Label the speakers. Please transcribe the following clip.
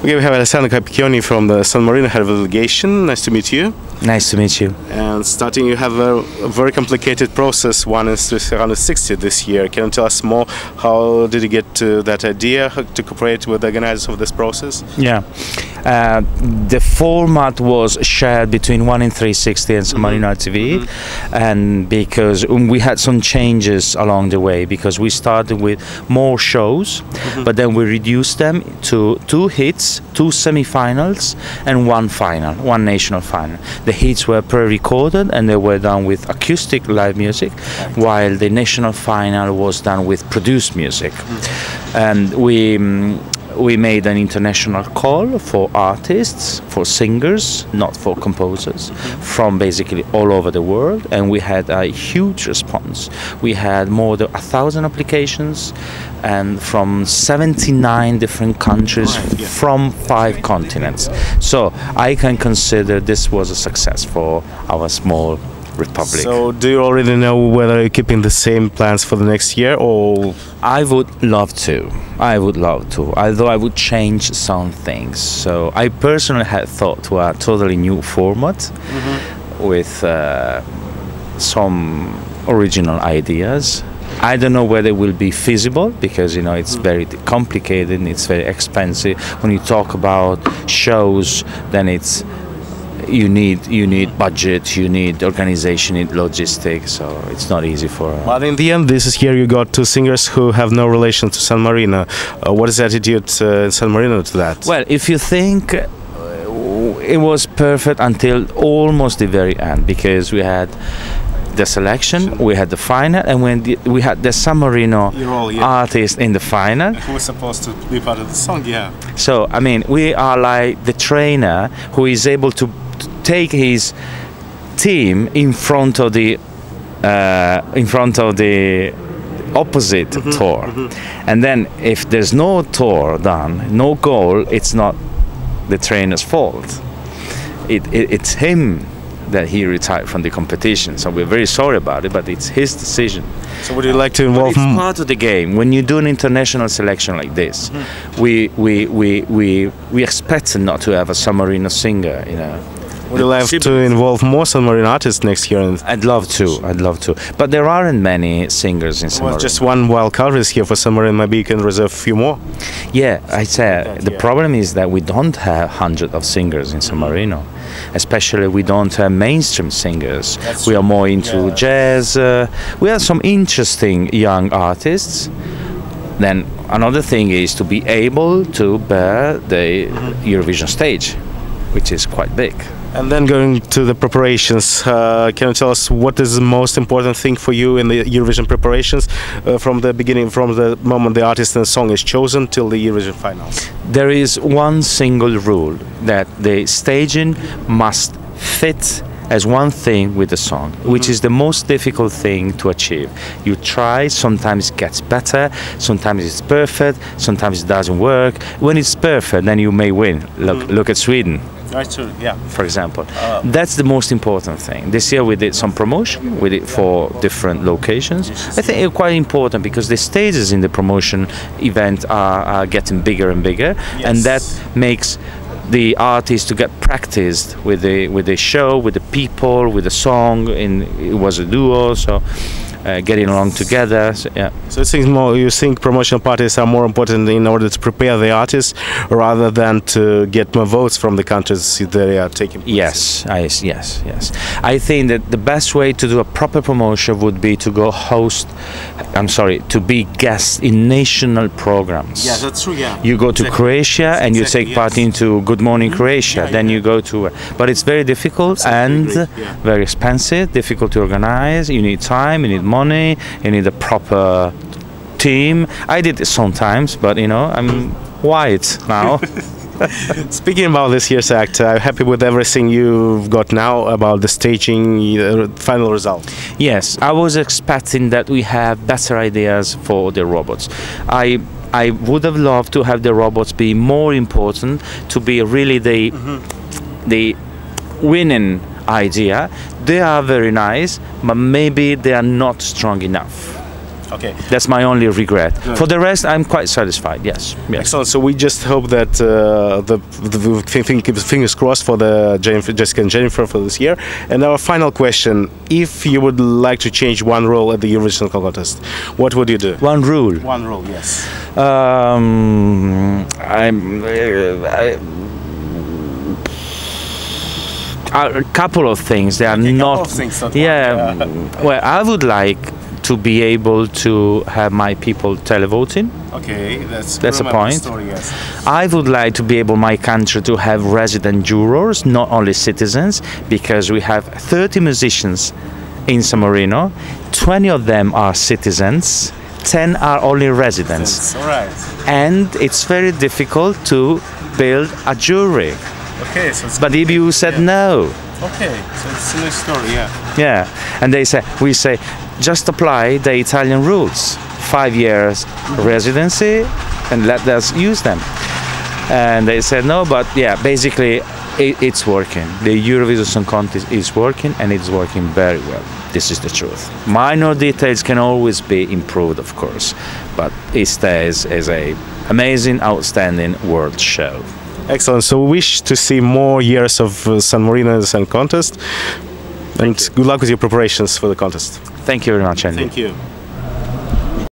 Speaker 1: Okay, we have Alessandro Capicchioni from the San Marino head of the delegation. Nice to meet you.
Speaker 2: Nice to meet you.
Speaker 1: And starting, you have a very complicated process. One is around 60 this year. Can you tell us more? How did you get to that idea to cooperate with the organizers of this process?
Speaker 2: Yeah, the format was shared between 1 in 360 and San Marino TV, and because we had some changes along the way, because we started with more shows, but then we reduced them to 2 hits, 2 semi-finals, and 1 final, 1 national final. The hits were pre-recorded and they were done with acoustic live music, while the national final was done with produced music. And we made an international call for artists, for singers, not for composers, from basically all over the world, and we had a huge response. We had more than 1,000 applications, and from 79 different countries, from 5 continents. So I can consider this was a success for our small republic.
Speaker 1: So do you already know whether you're keeping the same plans for the next year, or?
Speaker 2: I would love to. I would love to, although I would change some things. So I personally had thought to a totally new format with some original ideas. I don't know whether it will be feasible, because it's very complicated and it's very expensive. When you talk about shows, then you need budget, you need organization, you need logistics, so it's not easy for.
Speaker 1: But in the end, this year you got 2 singers who have no relation to San Marino. What is the attitude in San Marino to that?
Speaker 2: Well, if you think, it was perfect until almost the very end, because we had the selection, we had the final, and when we had the San Marino artist in the final.
Speaker 1: Who was supposed to be part of the song,
Speaker 2: So, I mean, we are like the trainer who is able to take his team in front of the opposite tour, and then if there's no tour done, no goal, it's not the trainer's fault. It's him that he retired from the competition, so we're very sorry about it, but it's his decision.
Speaker 1: So would you like to involve?
Speaker 2: It's part of the game. When you do an international selection like this, we expect not to have a San Marino singer,
Speaker 1: Would you like to involve more San Marino artists next year?
Speaker 2: I'd love to. But there aren't many singers in San Marino.
Speaker 1: Just 1 wild card is here for San Marino. Maybe you can reserve a few more.
Speaker 2: Yeah, I said the problem is that we don't have hundreds of singers in San Marino. Especially we don't have mainstream singers. We are more into jazz. We have some interesting young artists. Then another thing is to be able to bear the Eurovision stage, which is quite big.
Speaker 1: And then going to the preparations, can you tell us what is the most important thing for you in the Eurovision preparations from the beginning, from the moment the artist and the song is chosen till the Eurovision finals?
Speaker 2: There is one single rule, that the staging must fit as one thing with the song, which is the most difficult thing to achieve. You try, sometimes it gets better, sometimes it's perfect, sometimes it doesn't work. When it's perfect, then you may win. Look at Sweden. For example, that's the most important thing. This year we did some promotion, we did 4 different locations. I think it's quite important, because the stages in the promotion event are getting bigger and bigger, and that makes the artists to get practiced with the show, with the people, with the song. It was a duo, so getting along together. So,
Speaker 1: So you think promotional parties are more important in order to prepare the artists, rather than to get more votes from the countries they are taking place?
Speaker 2: Yes. I think that the best way to do a proper promotion would be to to be guest in national programs.
Speaker 1: Yeah, that's true.
Speaker 2: You go to Croatia and you take part into Good Morning Croatia. Then you go to, but it's very difficult and very expensive, difficult to organize. You need time, you need money, you need a proper team. I did it sometimes, but I'm white now.
Speaker 1: Speaking about this year's act, I'm happy with everything you've got now about the staging, final result.
Speaker 2: Yes, I was expecting that we have better ideas for the robots. I would have loved to have the robots be more important, to be really the winning idea. They are very nice, but maybe they are not strong enough.
Speaker 1: Okay.
Speaker 2: That's my only regret.
Speaker 1: Good.
Speaker 2: For the rest, I'm quite satisfied. Yes. Yes.
Speaker 1: Excellent. So we just hope that fingers crossed for the Jessica and Jennifer for this year. And our final question: if you would like to change one rule at the Eurovision Song Contest, what would you do?
Speaker 2: One rule.
Speaker 1: One rule, yes.
Speaker 2: A couple of things. They are not. Yeah. Well, I would like to be able to have my people televoting.
Speaker 1: Okay,
Speaker 2: that's a point.
Speaker 1: Story, yes.
Speaker 2: I would like to be able my country to have resident jurors, not only citizens, because we have 30 musicians in San Marino. 20 of them are citizens. 10 are only residents.
Speaker 1: All right.
Speaker 2: And it's very difficult to build a jury.
Speaker 1: Okay, so
Speaker 2: but if you said no.
Speaker 1: Okay, so it's a nice story, yeah.
Speaker 2: Yeah, and we say, just apply the Italian rules. 5 years residency, and let us use them. And they said no, but yeah, basically it's working. The Eurovision Song Contest is working, and it's working very well. This is the truth. Minor details can always be improved, of course, but it stays as a amazing, outstanding world show.
Speaker 1: Excellent. So we wish to see more years of San Marino Song Contest. And good luck with your preparations for the contest.
Speaker 2: Thank you very much, Andy.
Speaker 1: Thank you.